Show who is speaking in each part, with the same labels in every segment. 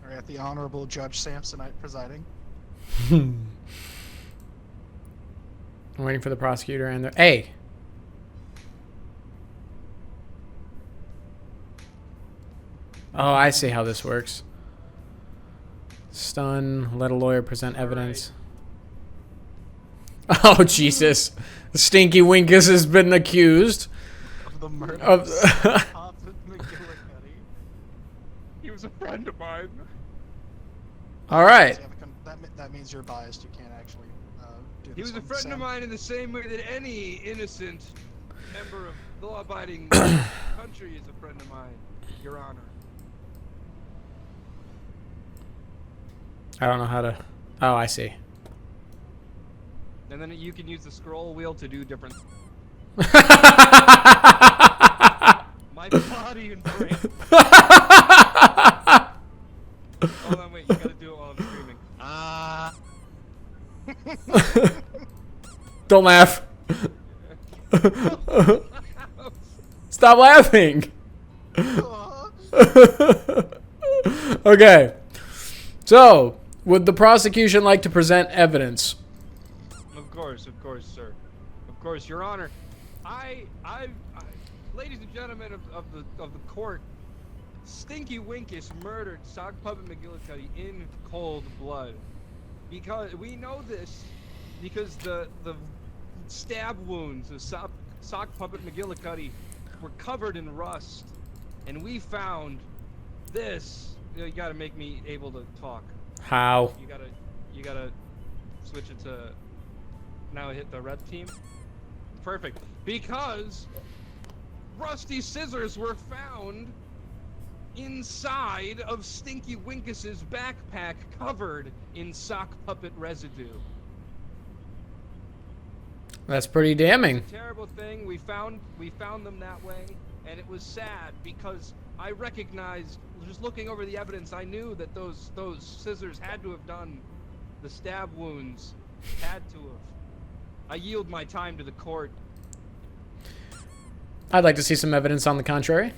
Speaker 1: All right, the Honorable Judge Samsonite presiding.
Speaker 2: I'm waiting for the prosecutor and the... Hey! Oh, I see how this works. Stun, let a lawyer present evidence. Right. Oh, Jesus. Stinky Winkus has been accused.
Speaker 1: Of the murder
Speaker 2: of
Speaker 1: McGillicuddy.
Speaker 3: He was a friend of mine.
Speaker 2: Alright.
Speaker 1: That means you're biased. You can't actually do this.
Speaker 3: He was a friend of mine in the same way that any innocent member of law-abiding country is a friend of mine, Your Honor.
Speaker 2: I don't know how to... Oh, I see.
Speaker 3: And then you can use the scroll wheel to do different... My body and brain. Hold on, wait, you gotta do it while I'm screaming.
Speaker 2: Don't laugh. Stop laughing. Okay. So, would the prosecution like to present evidence?
Speaker 3: Of course, sir. Of course, Your Honor. Ladies and gentlemen of the court, Stinky Winkus murdered Sock Puppet McGillicuddy in cold blood. Because we know this because the stab wounds of Sock Puppet McGillicuddy were covered in rust, and we found this. You gotta make me able to talk.
Speaker 2: How?
Speaker 3: You gotta switch it to now hit the red team. Perfect. Because rusty scissors were found inside of Stinky Winkus's backpack covered in sock puppet residue.
Speaker 2: That's pretty damning.
Speaker 3: It's a terrible thing. We found them that way, and it was sad because I recognized, just looking over the evidence, I knew that those scissors had to have done the stab wounds. Had to have. I yield my time to the court.
Speaker 2: I'd like to see some evidence on the contrary.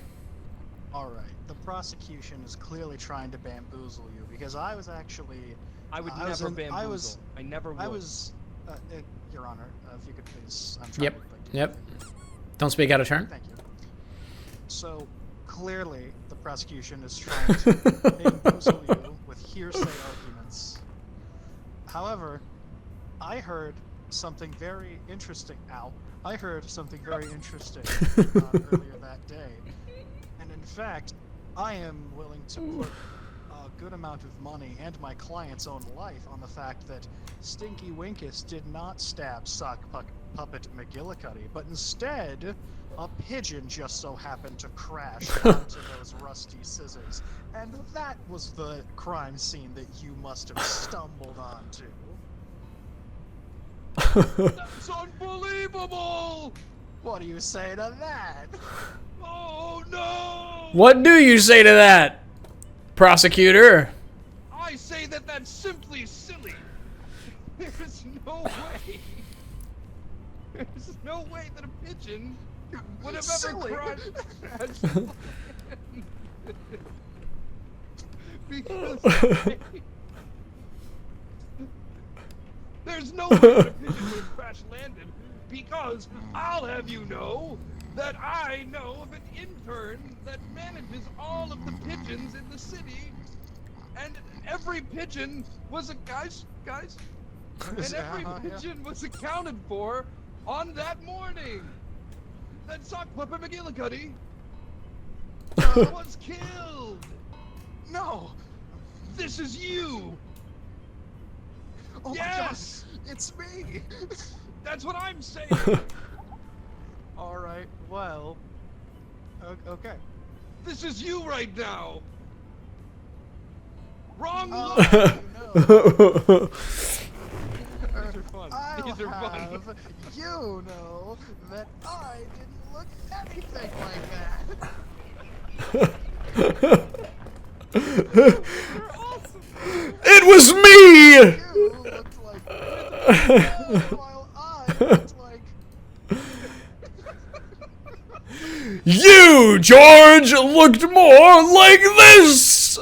Speaker 1: All right. The prosecution is clearly trying to bamboozle you because I was actually...
Speaker 3: I would never bamboozle. I never would.
Speaker 1: I was... Your Honor, if you could please... I'm trying
Speaker 2: Yep.
Speaker 1: to...
Speaker 2: Yep. Don't speak out of turn.
Speaker 1: Thank you. So, clearly, the prosecution is trying to bamboozle you with hearsay arguments. However, I heard something very interesting. Ow. I heard something very interesting earlier that day. And in fact, I am willing to put a good amount of money and my client's own life on the fact that Stinky Winkus did not stab Sock Puppet McGillicuddy, but instead, a pigeon just so happened to crash onto those rusty scissors. And that was the crime scene that you must have stumbled onto.
Speaker 3: That's unbelievable!
Speaker 1: What do you say to that?
Speaker 3: Oh no!
Speaker 2: What do you say to that, prosecutor?
Speaker 3: I say that that's simply silly. There's no way. There's no way that a pigeon would have ever cried. Because there's no way that a pigeon would have crash landed. Because I'll have you know that I know of an intern that manages all of the pigeons in the city, and every pigeon was a guys, and every pigeon was accounted for on that morning. That Sock Puppet McGillicuddy was killed.
Speaker 1: No!
Speaker 3: This is you.
Speaker 1: Oh
Speaker 3: Yes!
Speaker 1: my God, it's me!
Speaker 3: That's what I'm saying.
Speaker 1: Alright, well... Okay.
Speaker 3: This is you right now. Wrong look.
Speaker 1: No.
Speaker 3: These are fun. These are fun.
Speaker 1: Have you know that I didn't look anything like that.
Speaker 3: You're awesome.
Speaker 2: It was me!
Speaker 1: You looked like... while I looked like...
Speaker 2: You, George, looked more like this!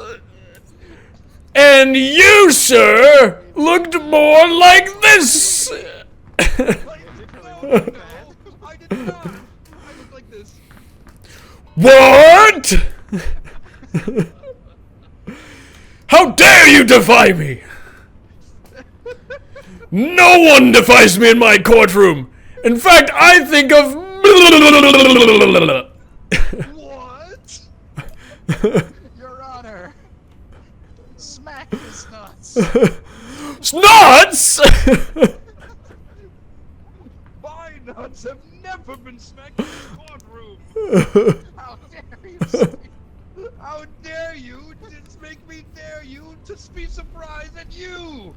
Speaker 2: And you, sir, looked more like this.
Speaker 3: Like, no, I did not. I look like this.
Speaker 2: What? How dare you defy me? No one defies me in my courtroom. In fact, I think of...
Speaker 3: What?
Speaker 1: Your Honor, smack his nuts.
Speaker 2: Nuts!
Speaker 3: My nuts have never been smacked in the courtroom.
Speaker 1: How dare you speak?
Speaker 3: How dare you just make me dare you to be surprised at you?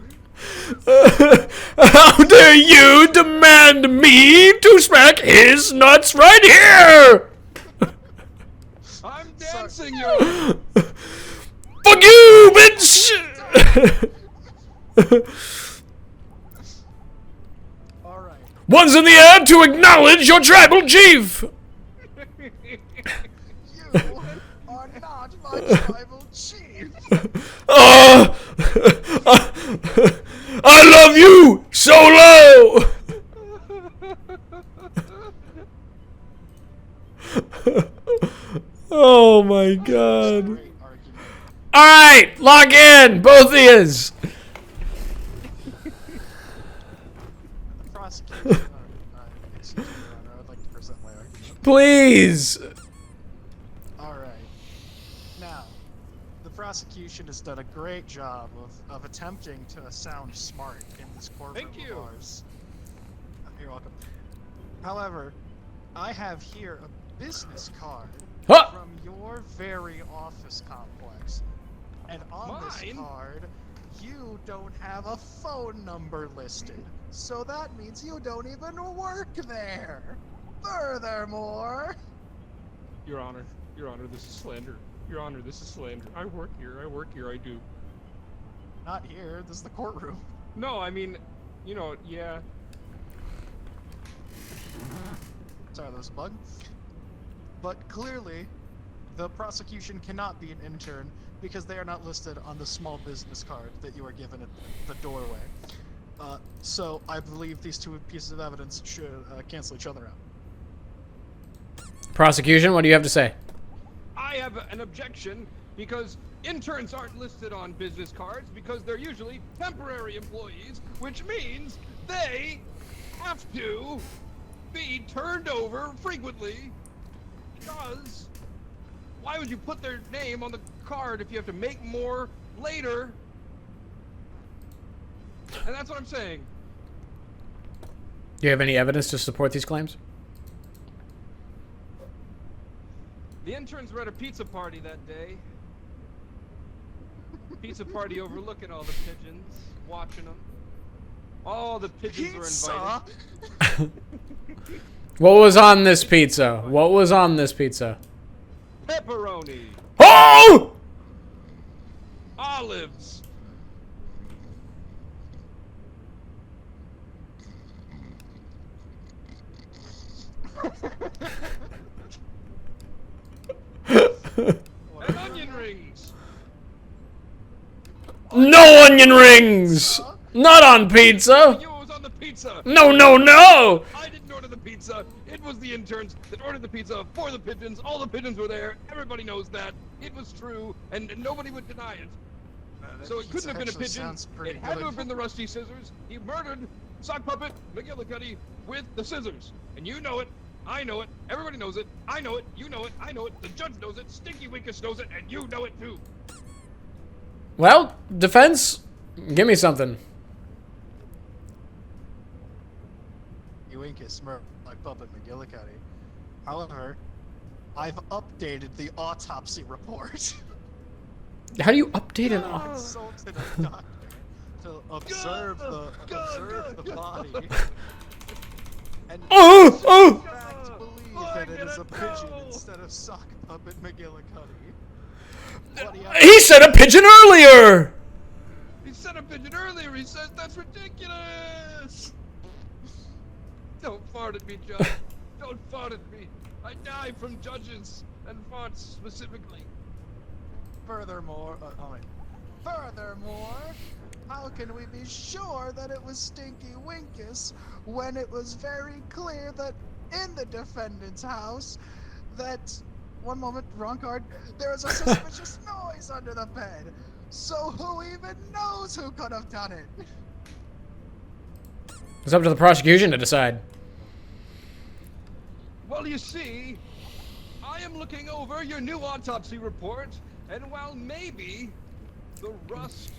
Speaker 2: How dare you demand me to smack his nuts right here?
Speaker 3: I'm dancing, Your Honor.
Speaker 2: Fuck you, bitch!
Speaker 1: Alright.
Speaker 2: One's in the air to acknowledge your tribal chief!
Speaker 1: You are not my tribal chief.
Speaker 2: I love you, Solo! Oh my god.
Speaker 1: Great argument.
Speaker 2: Alright, lock in, both of yous.
Speaker 1: The prosecution. Excuse me, Your Honor. I'd like to present my argument.
Speaker 2: Please.
Speaker 1: Alright. Now, the prosecution has done a great job of attempting to sound smart in this courtroom
Speaker 3: Thank you.
Speaker 1: of ours. You're welcome. However, I have here a business card
Speaker 2: Huh.
Speaker 1: from your very office complex. And on this
Speaker 3: Mine?
Speaker 1: card, you don't have a phone number listed. So that means you don't even work there. Furthermore,
Speaker 3: Your Honor, this is slander. Your Honor, this is slander. I work here, I do.
Speaker 1: not here, this is the courtroom.
Speaker 3: No, I mean, you know, yeah.
Speaker 1: Sorry, that was a bug. But clearly, the prosecution cannot be an intern because they are not listed on the small business card that you are given at the doorway. So I believe these two pieces of evidence should cancel each other out.
Speaker 2: Prosecution, what do you have to say?
Speaker 3: I have an objection because interns aren't listed on business cards because they're usually temporary employees, which means they have to be turned over frequently because why would you put their name on the card if you have to make more later? And that's what I'm saying.
Speaker 2: Do you have any evidence to support these claims?
Speaker 3: The interns were at a pizza party that day. Pizza party overlooking all the pigeons, watching them. All the pigeons were invited.
Speaker 2: What was on this pizza? What was on this pizza?
Speaker 3: Pepperoni,
Speaker 2: Oh!
Speaker 3: olives, and onion rings.
Speaker 2: No onion rings! Not on pizza!
Speaker 3: You was on the pizza.
Speaker 2: No, no, no!
Speaker 3: I didn't order the pizza. It was the interns that ordered the pizza for the pigeons. All the pigeons were there. Everybody knows that. It was true, and nobody would deny it. So it couldn't have been a pigeon. It had to have been the Rusty Scissors. He murdered Sock Puppet McGillicuddy with the scissors. And you know it. I know it. Everybody knows it. I know it. You know it. I know it. The judge knows it. Stinky Winkus knows it. And you know it too.
Speaker 2: Well, defense, give me something.
Speaker 1: Winkus murdered my puppet McGillicuddy. However, I've updated the autopsy report.
Speaker 2: How do you update an
Speaker 1: I consulted a doctor to observe the body. And
Speaker 2: Oh!
Speaker 1: in fact believe that it is a pigeon instead of Sock Puppet McGillicuddy. What do you have-
Speaker 2: He said a pigeon earlier!
Speaker 3: He said a pigeon earlier. He says that's ridiculous. Don't fart at me, Judge. Don't fart at me. I die from judges and farts specifically.
Speaker 1: Furthermore, Furthermore, how can we be sure that it was Stinky Winkus when it was very clear that in the defendant's house that... One moment, wrong card. There was a suspicious noise under the bed. So who even knows who could have done it?
Speaker 2: It's up to the prosecution to decide.
Speaker 3: Well, you see, I am looking over your new autopsy report, and while maybe the rust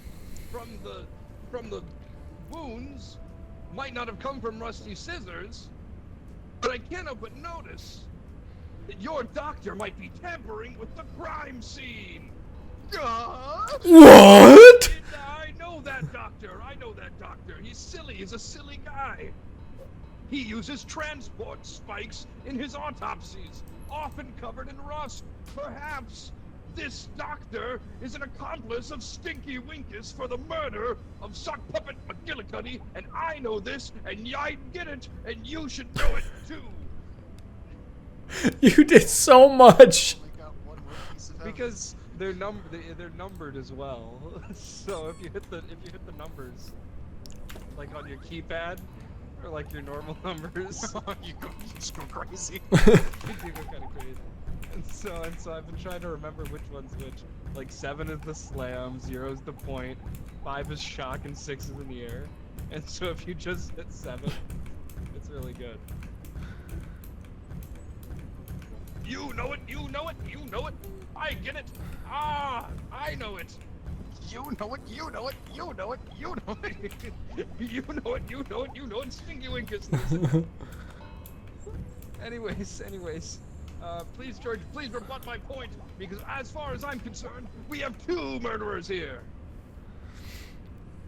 Speaker 3: from the wounds might not have come from rusty scissors, but I can't help but notice that your doctor might be tampering with the crime scene.
Speaker 2: What?
Speaker 3: I know that doctor. He's silly. He's a silly guy. He uses transport spikes in his autopsies, often covered in rust. Perhaps this doctor is an accomplice of Stinky Winkus for the murder of Sock Puppet McGillicuddy, and I know this, and I get it, and you should know it too.
Speaker 2: You did so much.
Speaker 1: Only got one more piece of
Speaker 3: Because they're numbered as well. So if you hit the numbers, like on your keypad, or like your normal numbers,
Speaker 1: you just go crazy.
Speaker 3: you do go kind of crazy. And so I've been trying to remember which one's which. Like 7 is the slam, 0 is the point, 5 is shock, and 6 is in the air. And so if you just hit 7, it's really good. You know it, you know it, you know it. I get it. Ah, I know it.
Speaker 1: You know it, you know it, you know it, you know it.
Speaker 3: You know it, you know it, you know it. Stinky Winkus. Anyways, please, George, please rebut my point, because as far as I'm concerned, we have 2 murderers here.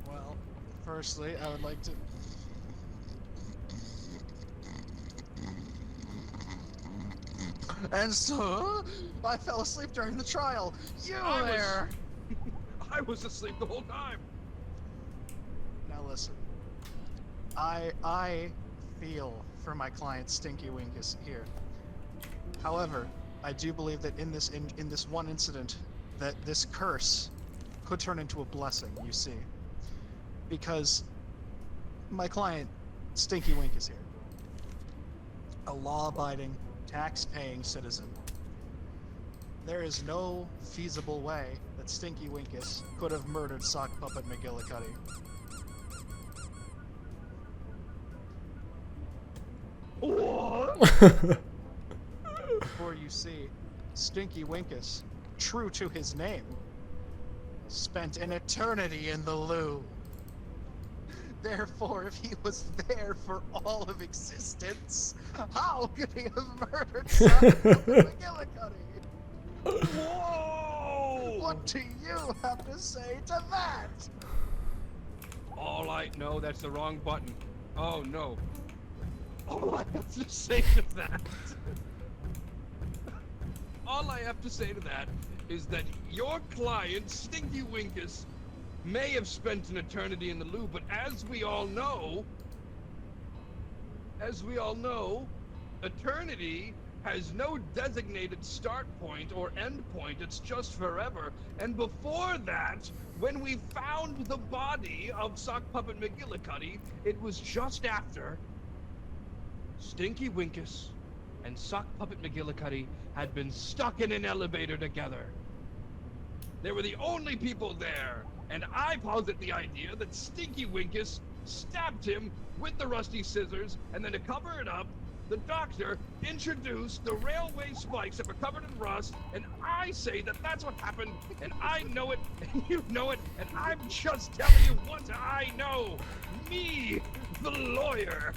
Speaker 1: Well, firstly, I would like to... And so, I fell asleep during the trial.
Speaker 3: I was asleep the whole time.
Speaker 1: Now listen. I feel for my client Stinky Winkus here. However, I do believe that in this one incident, that this curse could turn into a blessing, you see. Because my client, Stinky Winkus here, a law-abiding, tax-paying citizen. There is no feasible way that Stinky Winkus could have murdered Sock Puppet McGillicuddy.
Speaker 3: What?
Speaker 1: For you see, Stinky Winkus, true to his name, spent an eternity in the loo. Therefore, if he was there for all of existence, how could he have murdered Sock Puppet McGillicuddy?
Speaker 3: Whoa!
Speaker 1: What do you have to say to that?
Speaker 3: All I know, that's the wrong button. Oh no. All I have to say to that. All I have to say to that is that your client, Stinky Winkus, may have spent an eternity in the loo, but as we all know, eternity has no designated start point or end point. It's just forever. And before that, when we found the body of Sock Puppet McGillicuddy, it was just after Stinky Winkus and Sock Puppet McGillicuddy had been stuck in an elevator together. They were the only people there, and I posit the idea that Stinky Winkus stabbed him with the rusty scissors, and then to cover it up, the doctor introduced the railway spikes that were covered in rust, and I say that that's what happened, and I know it, and you know it, and I'm just telling you what I know. Me, the lawyer.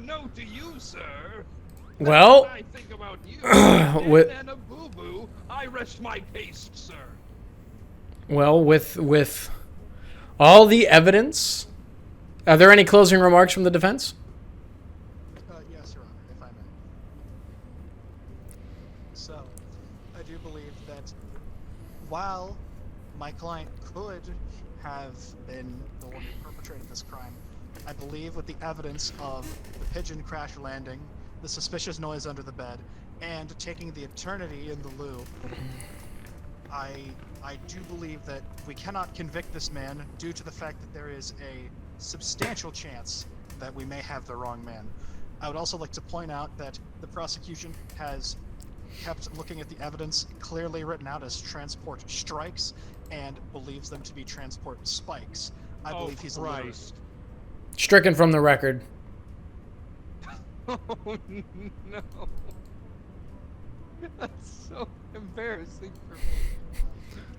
Speaker 3: No, to you, sir.
Speaker 2: Well,
Speaker 3: I think about you.
Speaker 2: with
Speaker 3: and a boo-boo, I rest my case, sir.
Speaker 2: well, with all the evidence, are there any closing remarks from the defense?
Speaker 1: Yes, Your Honor, if I may. So, I do believe that while my client could have been the one who perpetrated this crime, I believe with the evidence of the pigeon crash landing the suspicious noise under the bed, and taking the eternity in the loo, I do believe that we cannot convict this man due to the fact that there is a substantial chance that we may have the wrong man. I would also like to point out that the prosecution has kept looking at the evidence clearly written out as transport strikes and believes them to be transport spikes. I believe he's a literate.
Speaker 3: Christ.
Speaker 2: Stricken from the record.
Speaker 3: Oh no. That's so embarrassing for me.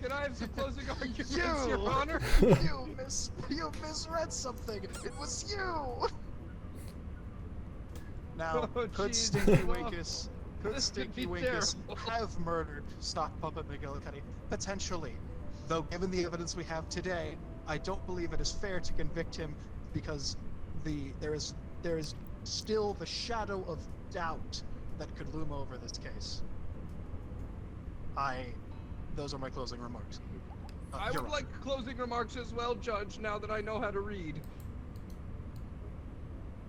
Speaker 3: Can I have some closing arguments, Your Honor?
Speaker 1: You misread something. It was you. Now,
Speaker 3: Oh,
Speaker 1: could
Speaker 3: jeez.
Speaker 1: Stinky Winkus, could
Speaker 3: This could
Speaker 1: Stinky
Speaker 3: be
Speaker 1: Winkus
Speaker 3: terrible.
Speaker 1: have murdered Stock Puppet McGillicuddy? Potentially. Though, given the evidence we have today, I don't believe it is fair to convict him because there is still the shadow of doubt that could loom over this case. Those are my closing remarks.
Speaker 3: I
Speaker 1: Your
Speaker 3: would
Speaker 1: Honor.
Speaker 3: like closing remarks as well, Judge, now that I know how to read.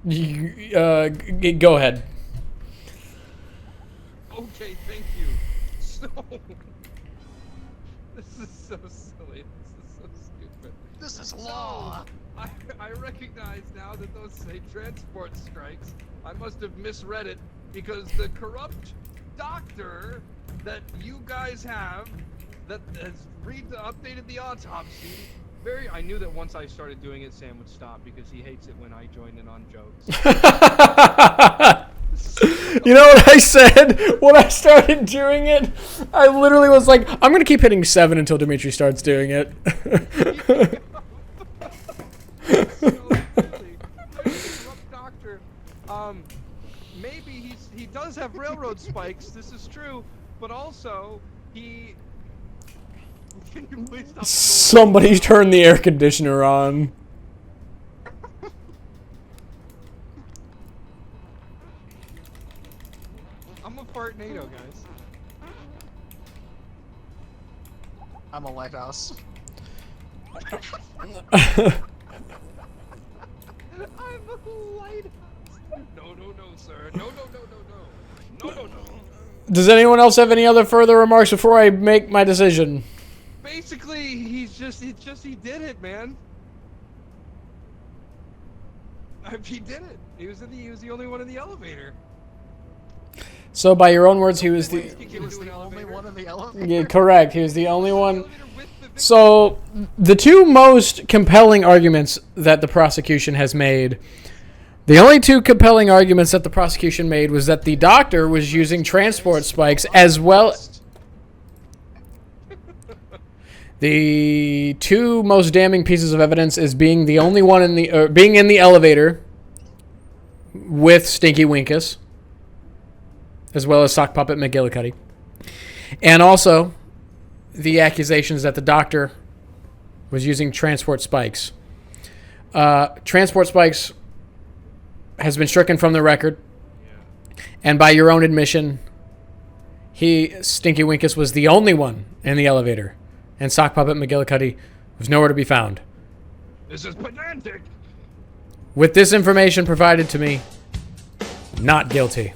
Speaker 2: Go ahead.
Speaker 3: Okay, thank you. So, this is so silly. This is so stupid.
Speaker 1: This is law.
Speaker 3: I recognize now that those say transport strikes. I must have misread it because the corrupt doctor that you guys have that has updated the autopsy. I knew that once I started doing it, Sam would stop because he hates it when I join in on jokes.
Speaker 2: You know what I said when I started doing it? I literally was like, I'm going to keep hitting 7 until Dimitri starts doing it.
Speaker 3: So really, there's a corrupt doctor. Maybe he does have railroad spikes. This is true, but also he. Can you please stop?
Speaker 2: Somebody turned the air conditioner on.
Speaker 3: I'm a fartnado, guys.
Speaker 1: I'm a lighthouse.
Speaker 3: I'm a lighthouse. No, sir. No.
Speaker 2: Does anyone else have any other further remarks before I make my decision?
Speaker 3: Basically, he did it, man. He did it. He was the only one in the elevator.
Speaker 2: So, by your own words, he was the...
Speaker 1: He was the only one in the elevator.
Speaker 2: Yeah, correct. He was the only one.
Speaker 3: Elevator with the victim.
Speaker 2: So, the two most compelling arguments that the prosecution has made, the only two compelling arguments that the prosecution made was that the doctor was using transport spikes as well. The two most damning pieces of evidence is being the only one in the being in the elevator with Stinky Winkus, as well as Sock Puppet McGillicuddy, and also the accusations that the doctor was using transport spikes. Transport spikes has been stricken from the record, and by your own admission, Stinky Winkus was the only one in the elevator, and Sock Puppet McGillicuddy was nowhere to be found.
Speaker 3: This is pedantic.
Speaker 2: With this information provided to me, not guilty.